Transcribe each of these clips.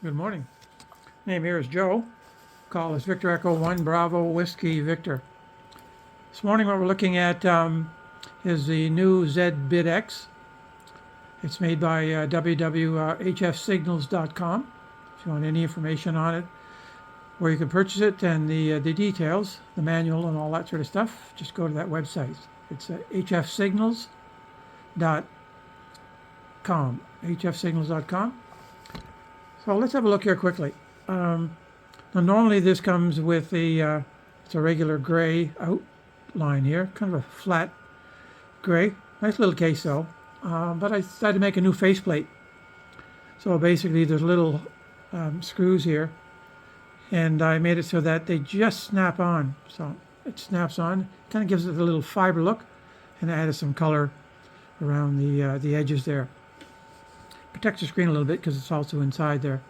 Good morning. Name here is Joe. Call is Victor Echo 1 Bravo Whiskey Victor. This morning what we're looking at is the new Zbitx. It's made by www.hfsignals.com. If you want any information on it, where you can purchase it and the details, the manual and all that sort of stuff, just go to that website. It's hfsignals.com. hfsignals.com. So let's have a look here quickly. Now normally this comes with it's a regular gray outline here, kind of a flat gray. Nice little case though. But I decided to make a new faceplate. So basically there's little screws here, and I made it so that they just snap on. So it snaps on, kind of gives it a little fiber look, and I added some color around the edges there. Protects the screen a little bit because it's also inside there.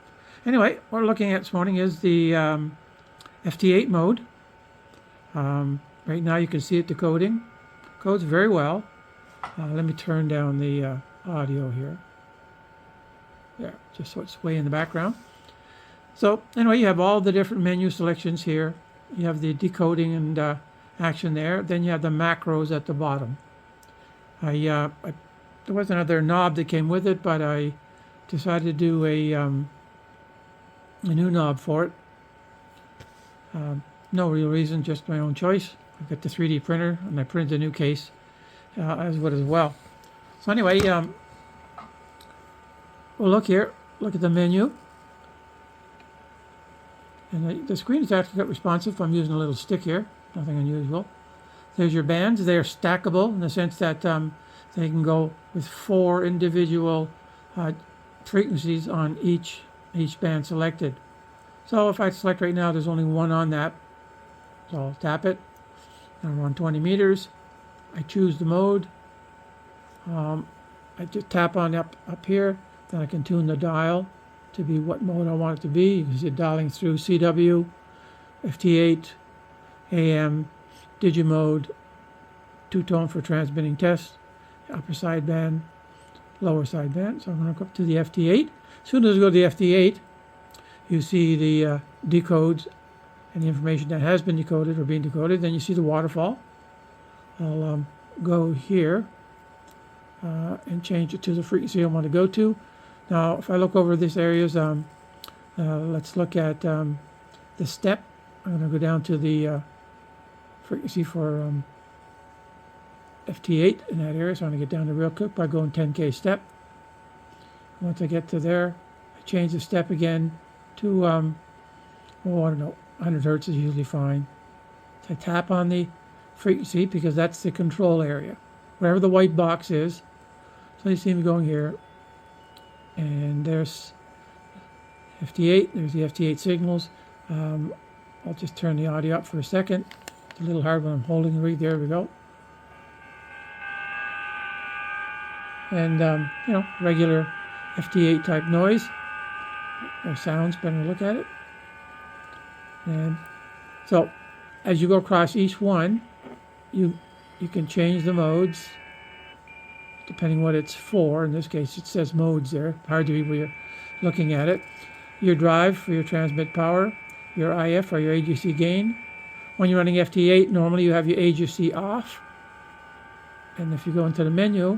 Anyway, what we're looking at this morning is the FT8 mode. Right now you can see it decoding. Codes very well. Let me turn down the audio here. There, just so it's way in the background. So anyway, you have all the different menu selections here. You have the decoding and action there. Then you have the macros at the bottom. There was another knob that came with it, but I decided to do a new knob for it. No real reason, just my own choice. I've got the 3D printer, and I printed a new case as well. So anyway, we'll look here. Look at the menu. And the screen is actually got responsive. I'm using a little stick here. Nothing unusual. There's your bands. They're stackable in the sense that they can go with 4 individual frequencies on each band selected. So if I select right now, there's only one on that. So I'll tap it. And I'm on 20 meters. I choose the mode. I just tap on up here. Then I can tune the dial to be what mode I want it to be. You can see it dialing through CW, FT8, AM, Digimode, 2-tone for transmitting test, upper sideband, lower sideband. So I'm going to go up to the FT8. As soon as I go to the FT8, you see the decodes and the information that has been decoded or being decoded. Then you see the waterfall. I'll go here and change it to the frequency I want to go to. Now, if I look over this areas, let's look at the step. I'm going to go down to the frequency for FT8 in that area. So I'm going to get down to real quick by going 10K step. Once I get to there, I change the step again to, I don't know, 100 hertz is usually fine. So I tap on the frequency because that's the control area, wherever the white box is. So you see me going here, and there's FT8. There's the FT8 signals. I'll just turn the audio up for a second. It's a little hard when I'm holding the reed. There we go. And regular FT8 type noise or sounds, depending on look at it. And so as you go across each one, you can change the modes depending what it's for. In this case, it says modes there. Hard to read when you're looking at it. Your drive for your transmit power, your IF or your AGC gain. When you're running FT8, normally you have your AGC off. And if you go into the menu,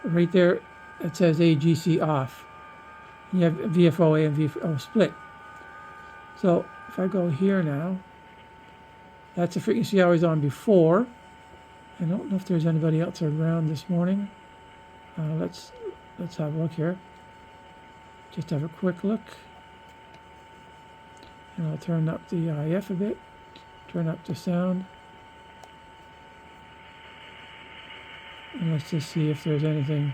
right there, it says AGC off. You have VFO-A and VFO split. So if I go here now, that's the frequency I was on before. I don't know if there's anybody else around this morning. Let's have a look here. Just have a quick look. And I'll turn up the IF a bit. Turn up the sound. And let's just see if there's anything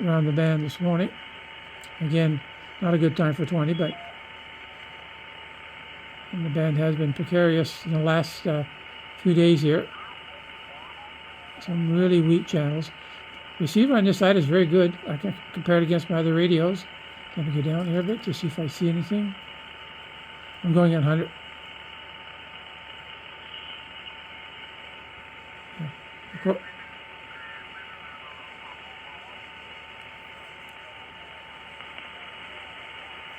around the band this morning. Again, not a good time for 20, but and the band has been precarious in the last few days here. Some really weak channels. Receiver on this side is very good. I can compare it against my other radios. Let me go down here a bit to see if I see anything. I'm going at 100. Yeah.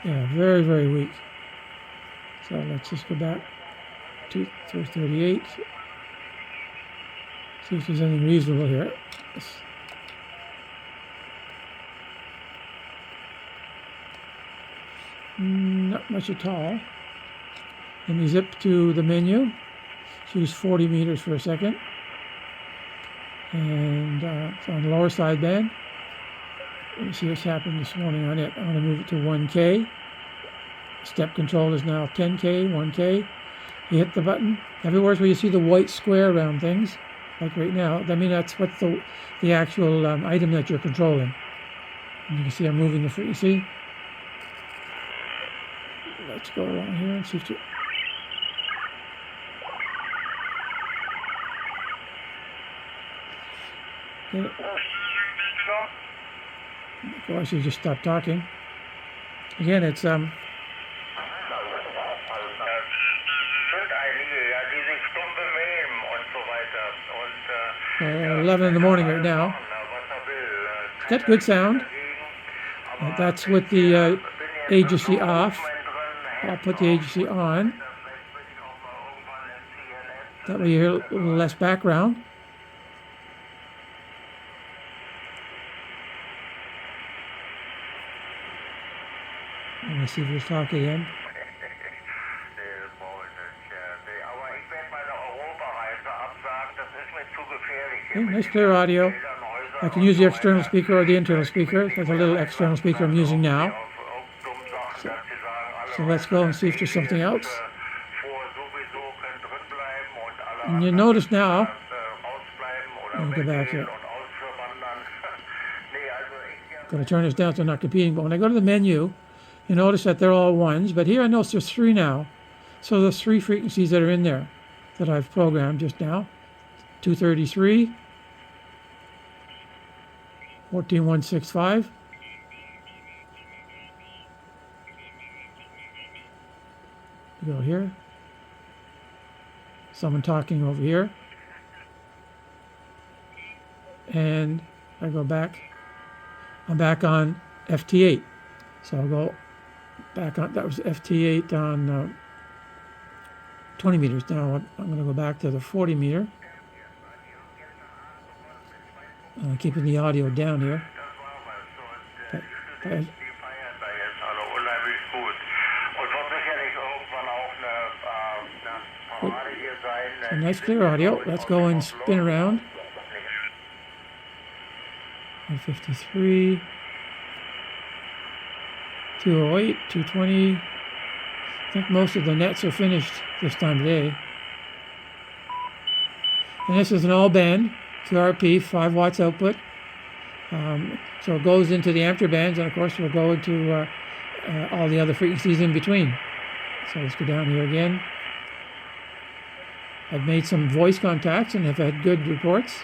Yeah, very, very weak. So let's just go back to 38. See if there's anything reasonable here. Not much at all. Let me zip to the menu. Choose 40 meters for a second. And it's on the lower sideband. Let me see what's happened this morning on it. I'm going to move it to 1K. Step control is now 10K, 1K. You hit the button. Everywhere where you see the white square around things, like right now, I mean that's what's the actual item that you're controlling. And you can see I'm moving the frequency. Let's go along here and see if you... Okay. Of course, you just stop talking. Again, it's 11 in the morning right now. Got good sound. That's with the agency off. I'll put the agency on. That way you hear a little less background. Let me see if we'll talk again. Okay, nice clear audio. I can use the external speaker or the internal speaker. There's a little external speaker I'm using now. So let's go and see if there's something else. And you notice now, let me go back here. I'm going to turn this down so I'm not competing, but when I go to the menu, you notice that they're all ones, but here I notice there's three now. So there's three frequencies that are in there that I've programmed just now. 233, 14165. You go here. Someone talking over here. And I go back. I'm back on FT8. So I'll go back on, that was FT8 on 20 meters. Now I'm going to go back to the 40 meter. Keeping the audio down here. But a nice clear audio. Let's go and spin around. 153, 208, 220. I think most of the nets are finished this time of day. And this is an all band QRP, 5 watts output. So it goes into the ampere bands, and of course we'll go into all the other frequencies in between. So let's go down here again. I've made some voice contacts and have had good reports.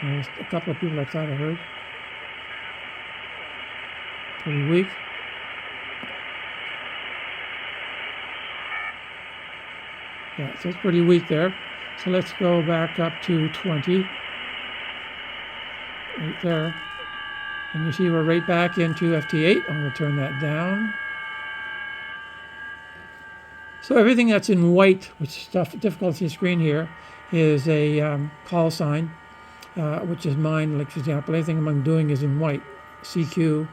There's a couple of people I thought I heard. Pretty weak. Yeah, so it's pretty weak there. So let's go back up to 20. Right there. And you see we're right back into FT8. I'm going to turn that down. So everything that's in white, which is difficult to see the screen here, is a call sign, which is mine. Like, for example, anything I'm doing is in white. CQ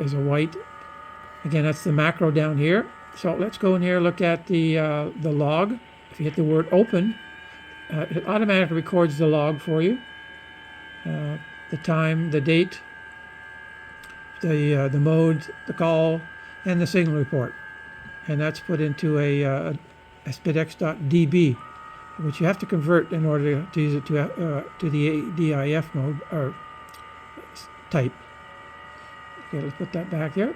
is a white. Again, that's the macro down here. So let's go in here, look at the log. If you hit the word open, it automatically records the log for you. The time, the date, the mode, the call, and the signal report. And that's put into a Zbitx.db, which you have to convert in order to use it to the DIF mode or type. Okay, let's put that back there.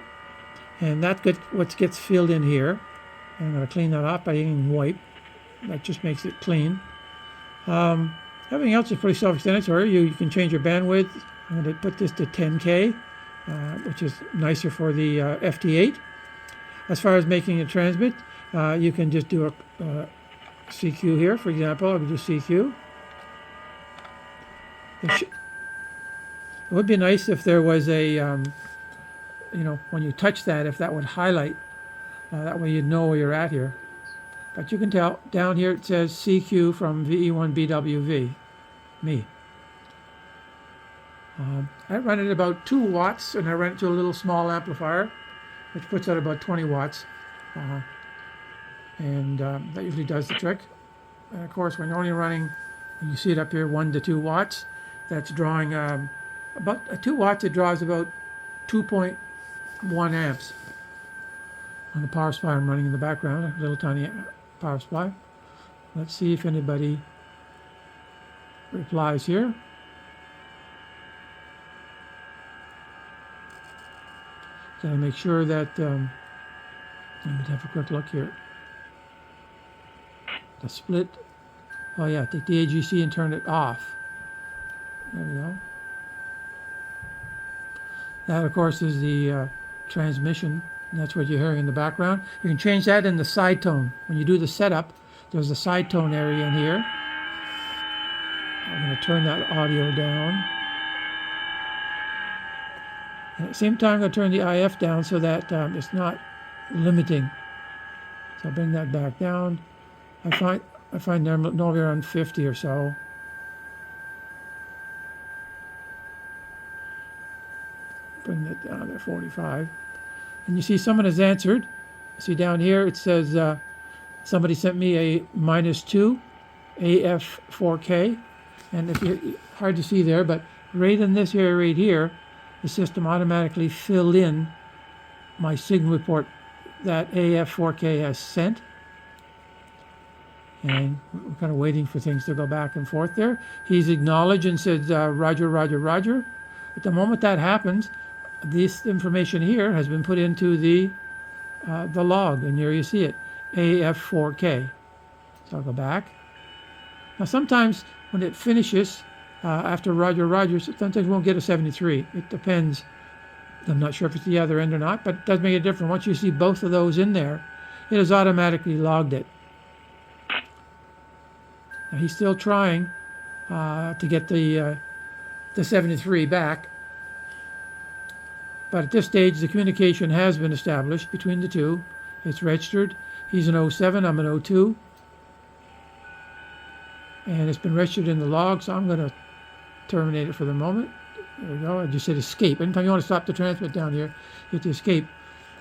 And that what gets filled in here. I'm going to clean that up by using wipe. That just makes it clean. Everything else is pretty self-explanatory. You can change your bandwidth. I'm going to put this to 10K, which is nicer for the FT8. As far as making a transmit, you can just do a CQ here, for example. I would do CQ. It would be nice if there was a when you touch that, if that would highlight, that way you'd know where you're at here. But you can tell down here it says CQ from VE1BWV, me. I run it about 2 watts, and I run it to a little small amplifier, which puts out about 20 watts. And that usually does the trick. And of course, when you're only running, you see it up here, 1 to 2 watts, that's drawing about 2 watts. It draws about 2.1 amps on the power supply I'm running in the background, a little tiny power supply. Let's see if anybody replies here. Gotta make sure that, let me have a quick look here. The split, oh yeah, take the AGC and turn it off. There we go. That, of course, is the transmission. And that's what you're hearing in the background. You can change that in the side tone. When you do the setup, there's a side tone area in here. I'm going to turn that audio down. And at the same time, I'm going to turn the IF down so that it's not limiting. So I'll bring that back down. I find normally around 50 or so. Bring that down to 45. And you see someone has answered. See down here it says somebody sent me a -2 AF4K. And if you hard to see there, but right in this area right here, the system automatically filled in my signal report that AF4K has sent. And we're kind of waiting for things to go back and forth there. He's acknowledged and said, Roger, Roger, Roger. At the moment that happens, this information here has been put into the log, and here you see it, AF4K. So I'll go back. Now sometimes when it finishes, after Roger, Roger, sometimes we won't get a 73. It depends. I'm not sure if it's the other end or not, but it does make a difference. Once you see both of those in there, it has automatically logged it. Now he's still trying to get the 73 back, but at this stage the communication has been established between the two. It's registered. He's an 07, I'm an 02, and it's been registered in the log, so I'm going to terminate it for the moment. There we go. I just hit escape. Anytime you want to stop the transmit down here, hit the escape.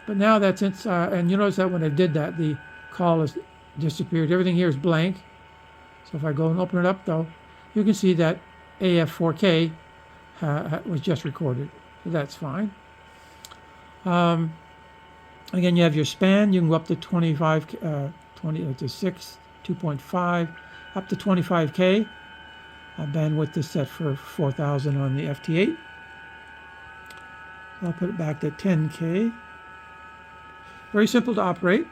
But now that's and you notice that when I did that, the call has disappeared. Everything here is blank. So if I go and open it up, though, you can see that AF4K was just recorded. So that's fine. Again, you have your span. You can go up to 25, to 6, 2.5, up to 25K. Bandwidth is set for 4,000 on the FT8. I'll put it back to 10K. Very simple to operate.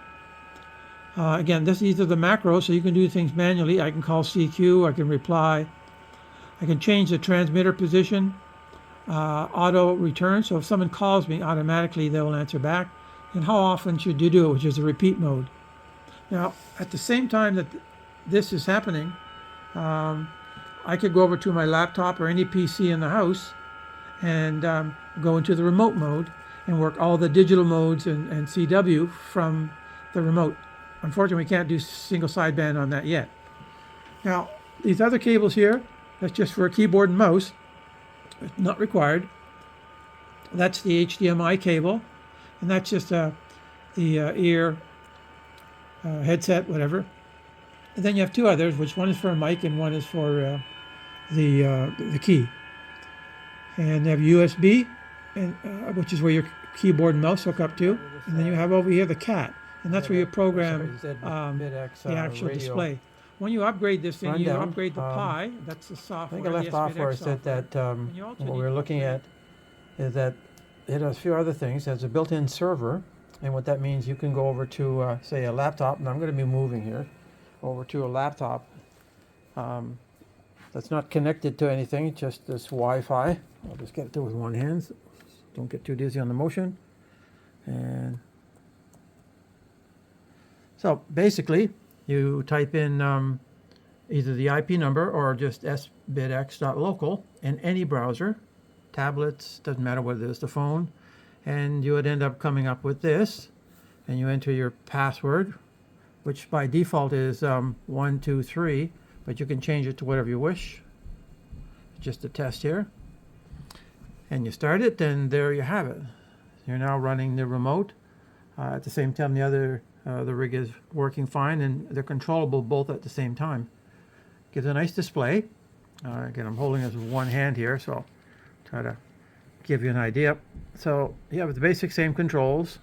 Again, these are the macros, so you can do things manually. I can call CQ, I can reply. I can change the transmitter position, auto return. So if someone calls me, automatically they will answer back. And how often should you do it, which is a repeat mode. Now, at the same time that this is happening, I could go over to my laptop or any PC in the house and go into the remote mode and work all the digital modes and CW from the remote. Unfortunately, we can't do single sideband on that yet. Now, these other cables here, that's just for a keyboard and mouse. It's not required. That's the HDMI cable, and that's just the ear, headset, whatever. And then you have two others, which one is for a mic and one is for the key. And you have USB, and which is where your keyboard and mouse hook up to. And then you have over here the CAT, and that's where you program Zbitx, the actual radio display. When you upgrade this thing, you rundown. upgrade the Pi. That's the I software. think I left the off where I Zbitx said software. that And you also what need we're to looking at is that it has a few other things. It has a built-in server, and what that means, you can go over to, say, a laptop, and I'm going to be moving here, over to a laptop that's not connected to anything, just this Wi-Fi. I'll just get it there with one hand, so don't get too dizzy on the motion. And so basically, you type in either the IP number or just sbitx.local in any browser, tablets, doesn't matter whether it's the phone, and you would end up coming up with this, and you enter your password, which by default is 123, but you can change it to whatever you wish. Just a test here, and you start it, and there you have it. You're now running the remote. At the same time, the rig is working fine, and they're controllable both at the same time. Gives a nice display. Again, I'm holding this with one hand here, so I'll try to give you an idea. So you have the basic same controls,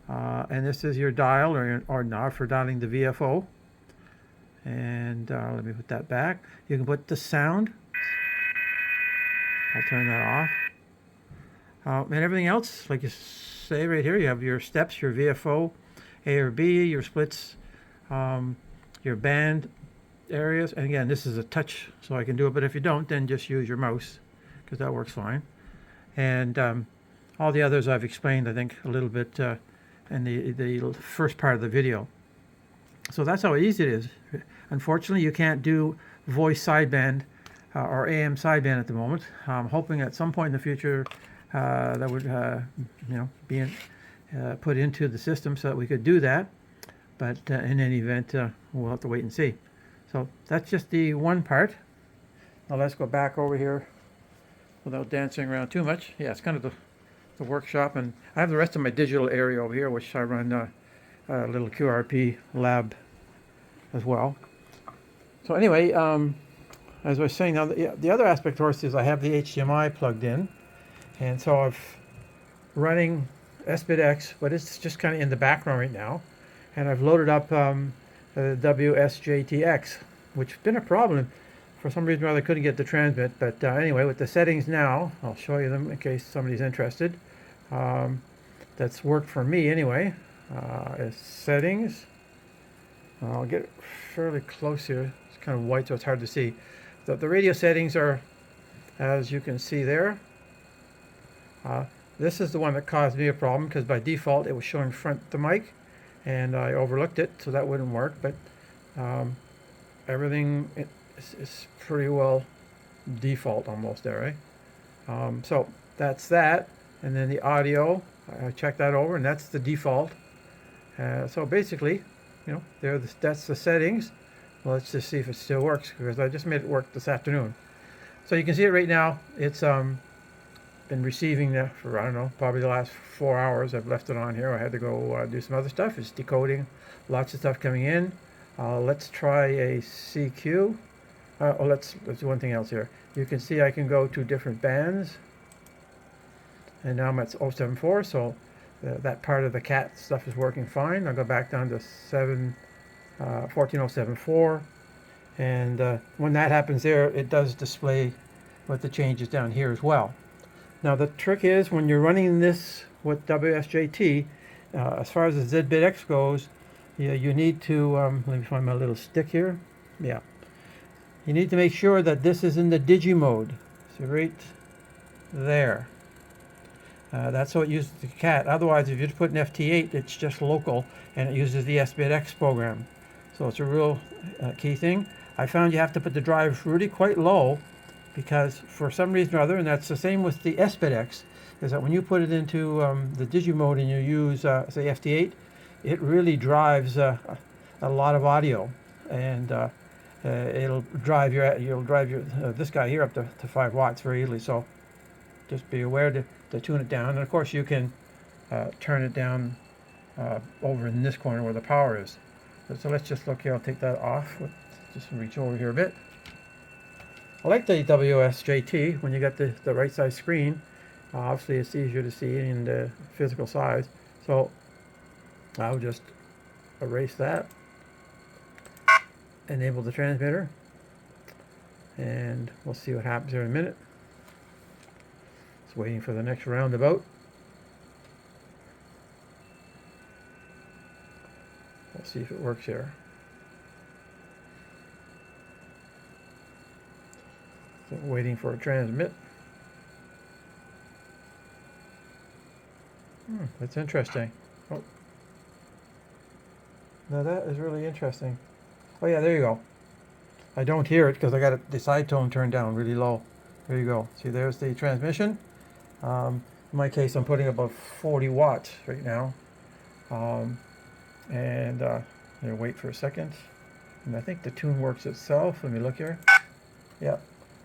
and this is your dial or knob for dialing the VFO. And let me put that back. You can put the sound. I'll turn that off. And everything else, like you say right here, you have your steps, your VFO, A or B, your splits, your band areas. And again, this is a touch, so I can do it. But if you don't, then just use your mouse, because that works fine. And all the others I've explained, I think, a little bit in the first part of the video. So that's how easy it is. Unfortunately, you can't do voice sideband or AM sideband at the moment. I'm hoping at some point in the future that would be put into the system so that we could do that. But in any event, we'll have to wait and see. So that's just the one part. Now let's go back over here without dancing around too much. Yeah, it's kind of the workshop, and I have the rest of my digital area over here, which I run a little QRP lab as well. So anyway, as I was saying, now the other aspect, of course, is I have the HDMI plugged in, and so I'm running Zbitx, but it's just kind of in the background right now, and I've loaded up the WSJTX, which has been a problem. For some reason or other, I couldn't get the transmit, but anyway, with the settings now, I'll show you them in case somebody's interested. That's worked for me anyway. Is settings. I'll get fairly close here. It's kind of white, so it's hard to see. The radio settings are, as you can see there. This is the one that caused me a problem, because by default it was showing front the mic, and I overlooked it, so that wouldn't work. But everything is pretty well default almost there, right? So that's that, and then the audio, I checked that over, and that's the default. So basically, that's the settings. Well, let's just see if it still works, because I just made it work this afternoon. So you can see it right now. It's been receiving that for, I don't know, probably the last 4 hours. I've left it on here. I had to go do some other stuff. It's decoding, lots of stuff coming in. Let's try a CQ. Let's do one thing else here. You can see I can go to different bands, and now I'm at 074, so that part of the cat stuff is working fine. I'll go back down to 14074, and when that happens there, it does display what the changes down here as well. Now the trick is, when you're running this with WSJT, as far as the Zbitx goes, you need to, let me find my little stick here. Yeah. You need to make sure that this is in the digi mode. So right there. That's how it uses the cat. Otherwise, if you just put an FT8, it's just local, and it uses the Zbitx program. So it's a real key thing. I found you have to put the drive really quite low, because for some reason or other, and that's the same with the Zbitx, is that when you put it into the digi mode and you use, say, FT8, it really drives a lot of audio, and you'll drive this guy here up to 5 watts very easily. So just be aware to tune it down. And of course you can turn it down over in this corner where the power is. So let's just look here. I'll take that off. Just reach over here a bit. I like the WSJT when you got the right size screen. Obviously it's easier to see in the physical size. So I'll just erase that. Enable the transmitter, and we'll see what happens here in a minute. It's waiting for the next roundabout. We'll see if it works here. So waiting for a transmit. That's interesting. Oh. Now that is really interesting. Oh yeah, there you go. I don't hear it because I got the side tone turned down really low. There you go. See, there's the transmission. In my case, I'm putting about 40 watts right now. And I'm going to wait for a second. And I think the tune works itself. Let me look here. Yeah,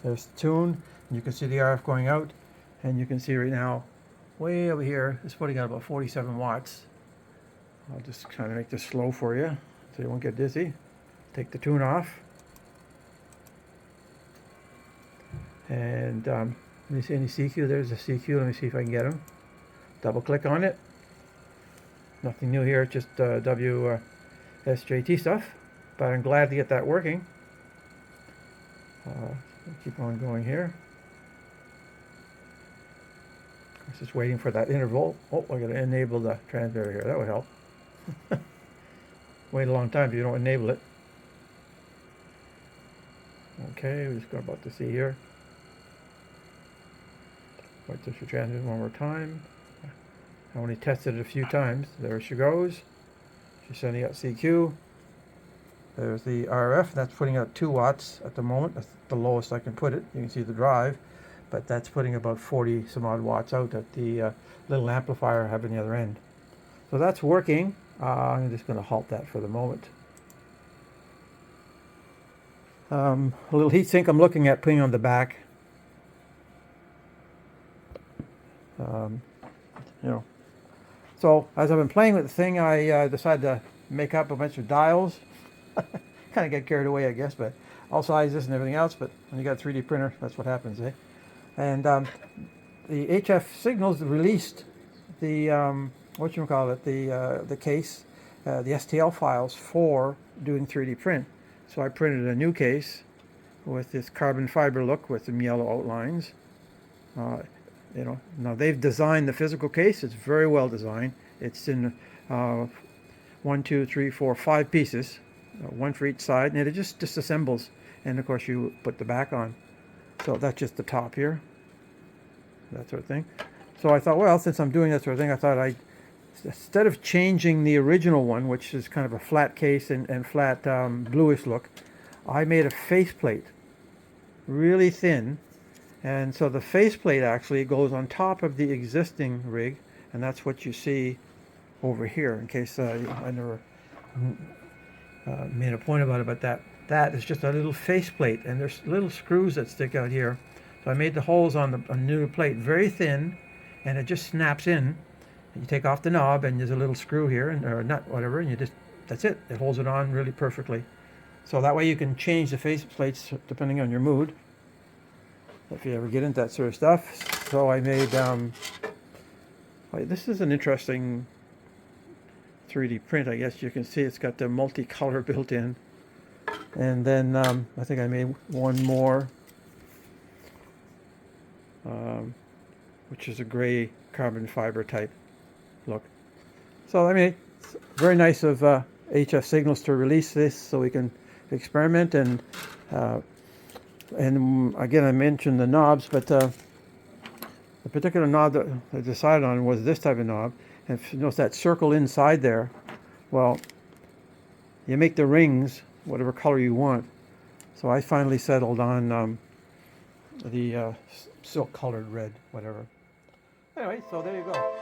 there's the tune. And you can see the RF going out. And you can see right now, way over here, it's putting out about 47 watts. I'll just kind of make this slow for you so you won't get dizzy. Take the tune off. And let me see any CQ. There's a CQ. Let me see if I can get them. Double click on it. Nothing new here, just WSJT stuff. But I'm glad to get that working. Keep on going here. I was just waiting for that interval. Oh, I got to enable the transmitter here. That would help. Wait a long time if you don't enable it. Okay, we're just about to see here. Wait till she transmits one more time. I only tested it a few times. There she goes. She's sending out CQ. There's the RF. That's putting out 2 watts at the moment. That's the lowest I can put it. You can see the drive. But that's putting about 40 some odd watts out at the little amplifier I have on the other end. So that's working. I'm just going to halt that for the moment. A little heat sink I'm looking at putting on the back. You know. So as I've been playing with the thing, I decided to make up a bunch of dials. Kind of get carried away, I guess, but all sizes and everything else. But when you got a 3D printer, that's what happens, eh? And the HF signals released the the case, the STL files for doing 3D print. So I printed a new case with this carbon fiber look with some yellow outlines. You know, now they've designed the physical case. It's very well designed. It's in 1, 2, 3, 4, 5 pieces, one for each side, and it just disassembles. And of course, you put the back on. So that's just the top here, that sort of thing. So I thought, well, since I'm doing that sort of thing, I thought instead of changing the original one, which is kind of a flat case and flat bluish look, I made a faceplate, really thin. And so the faceplate actually goes on top of the existing rig, and that's what you see over here, in case I never made a point about it, but that is just a little faceplate, and there's little screws that stick out here. So I made the holes on the new plate very thin, and it just snaps in. You take off the knob, and there's a little screw here, or a nut, whatever, and that's it. It holds it on really perfectly. So that way you can change the faceplates depending on your mood, if you ever get into that sort of stuff. So I made, this is an interesting 3D print, I guess you can see. It's got the multicolor built in. And then I think I made one more, which is a gray carbon fiber type look. So I mean, it's very nice of HF Signals to release this so we can experiment. And again, I mentioned the knobs, but the particular knob that I decided on was this type of knob. And if you notice that circle inside there, well, you make the rings whatever color you want. So I finally settled on the silk colored red, whatever. Anyway, so there you go.